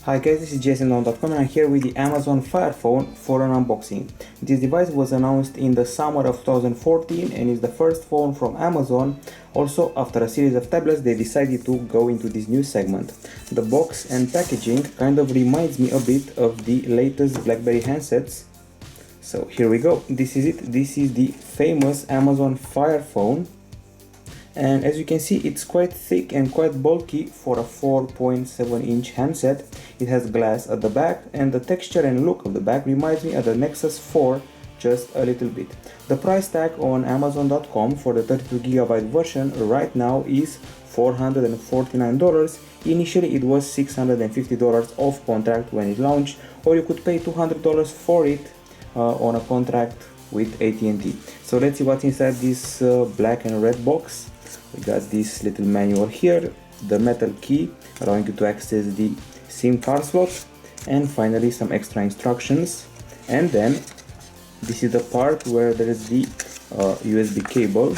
Hi guys, this is JasonDon.com and I'm here with the Amazon Fire Phone for an unboxing. This device was announced in the summer of 2014 and is the first phone from Amazon. Also, after a series of tablets, they decided to go into this new segment. The box and packaging kind of reminds me a bit of the latest BlackBerry handsets. So here we go, this is it. This is the famous Amazon Fire Phone. And as you can see, it's quite thick and quite bulky for a 4.7-inch handset. It has glass at the back, and the texture and look of the back reminds me of the Nexus 4 just a little bit. The price tag on Amazon.com for the 32GB version right now is $449. Initially it was $650 off contract when it launched, or you could pay $200 for it on a contract with AT&T. So let's see what's inside this black and red box. We got this little manual here, the metal key allowing you to access the SIM card slot, and finally some extra instructions. And then this is the part where there is the USB cable.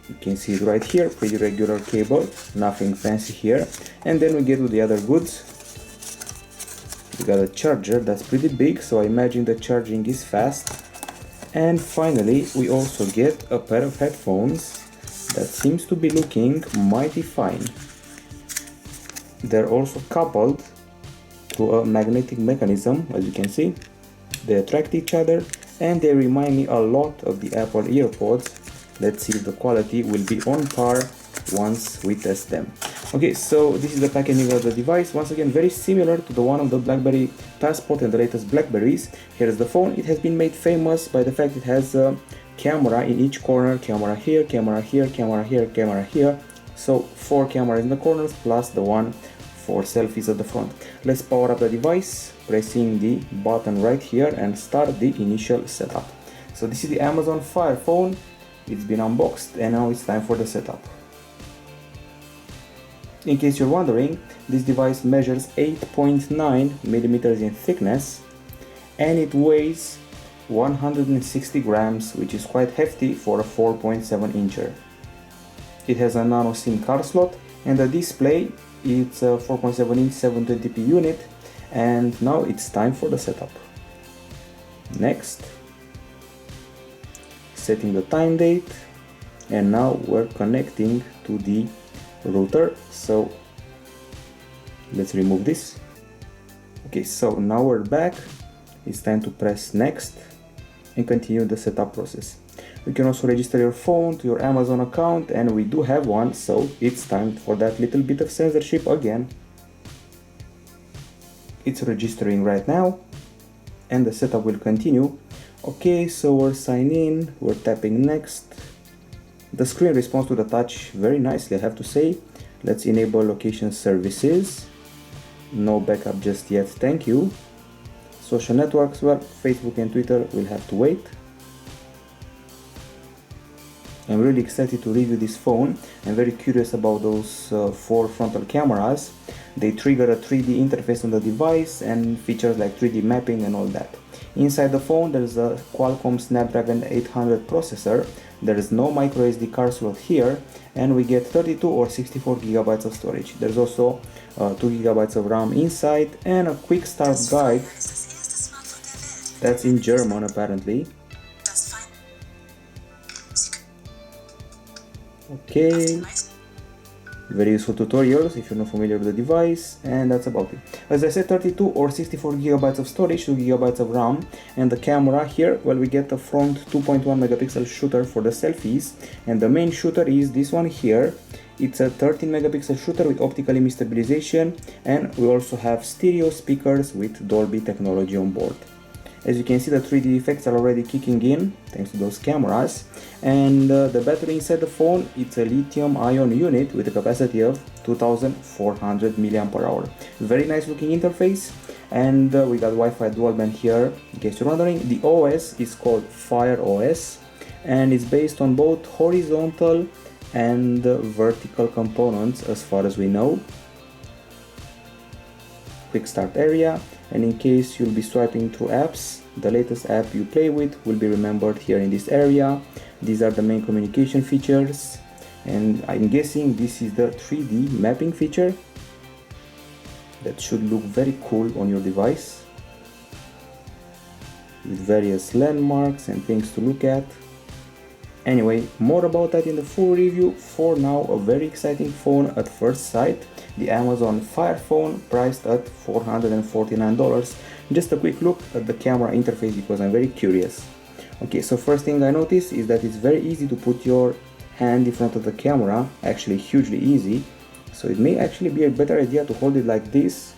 You can see it right here, pretty regular cable, nothing fancy here. And then we get to the other goods. We got a charger that's pretty big, so I imagine the charging is fast. And finally we also get a pair of headphones that seems to be looking mighty fine. They're also coupled to a magnetic mechanism, as you can see. They attract each other and they remind me a lot of the Apple EarPods. Let's see if the quality will be on par once we test them. Okay, so this is the packaging of the device. Once again, very similar to the one of the BlackBerry Passport and the latest Blackberries. Here's the phone. It has been made famous by the fact it has a camera in each corner, camera here, camera here, camera here, camera here. So 4 cameras in the corners plus the one for selfies at the front. Let's power up the device, pressing the button right here and start the initial setup. So this is the Amazon Fire Phone. It's been unboxed and now it's time for the setup. In case you're wondering, this device measures 8.9 millimeters in thickness and it weighs 160 grams, which is quite hefty for a 4.7-incher. It has a nano SIM card slot and the display, it's a 4.7-inch 720p unit. And now it's time for the setup. Next, setting the time date, and now we're connecting to the router. So let's remove this. Okay, so now we're back. It's time to press next and continue the setup process. You can also register your phone to your Amazon account, and we do have one, so it's time for that little bit of censorship again. It's registering right now and the setup will continue. Okay, so we're signed in, we're tapping next. The screen responds to the touch very nicely, I have to say. Let's enable location services. No backup just yet, thank you. Social networks, well, Facebook and Twitter will have to wait. I'm really excited to review this phone. I'm very curious about those 4 frontal cameras. They trigger a 3D interface on the device and features like 3D mapping and all that. Inside the phone there's a Qualcomm Snapdragon 800 processor. There is no micro SD card slot here, and we get 32 or 64 gigabytes of storage. There's also 2 gigabytes of RAM inside and a quick start guide. That's in German apparently. Okay, very useful tutorials if you're not familiar with the device, and that's about it. As I said, 32 or 64 gigabytes of storage, 2 gigabytes of RAM, and the camera here, well, we get a front 2.1 megapixel shooter for the selfies, and the main shooter is this one here. It's a 13 megapixel shooter with optical image stabilization, and we also have stereo speakers with Dolby technology on board. As you can see, the 3D effects are already kicking in thanks to those cameras. And the battery inside the phone, it's a lithium-ion unit with a capacity of 2400 mAh. Very nice looking interface. And we got Wi-Fi dual band here, in case you're wondering. The OS is called Fire OS, and it's based on both horizontal and vertical components as far as we know. Quick start area, and in case you'll be swiping through apps, the latest app you play with will be remembered here in this area. These are the main communication features, and I'm guessing this is the 3D mapping feature. that should look very cool on your device, with various landmarks and things to look at. Anyway, more about that in the full review. For now, a very exciting phone at first sight, the Amazon Fire Phone, priced at $449. Just a quick look at the camera interface because I'm very curious. Okay, so first thing I noticed is that it's very easy to put your hand in front of the camera, actually hugely easy. So it may actually be a better idea to hold it like this,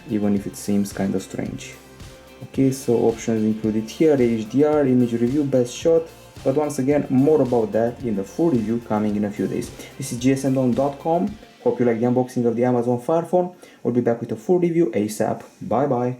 even if it seems kind of strange. Okay, so options included here: HDR, image review, best shot. But once again, more about that in the full review coming in a few days. This is gsndon.com. Hope you like the unboxing of the Amazon Fire Phone. We'll be back with a full review ASAP. Bye bye.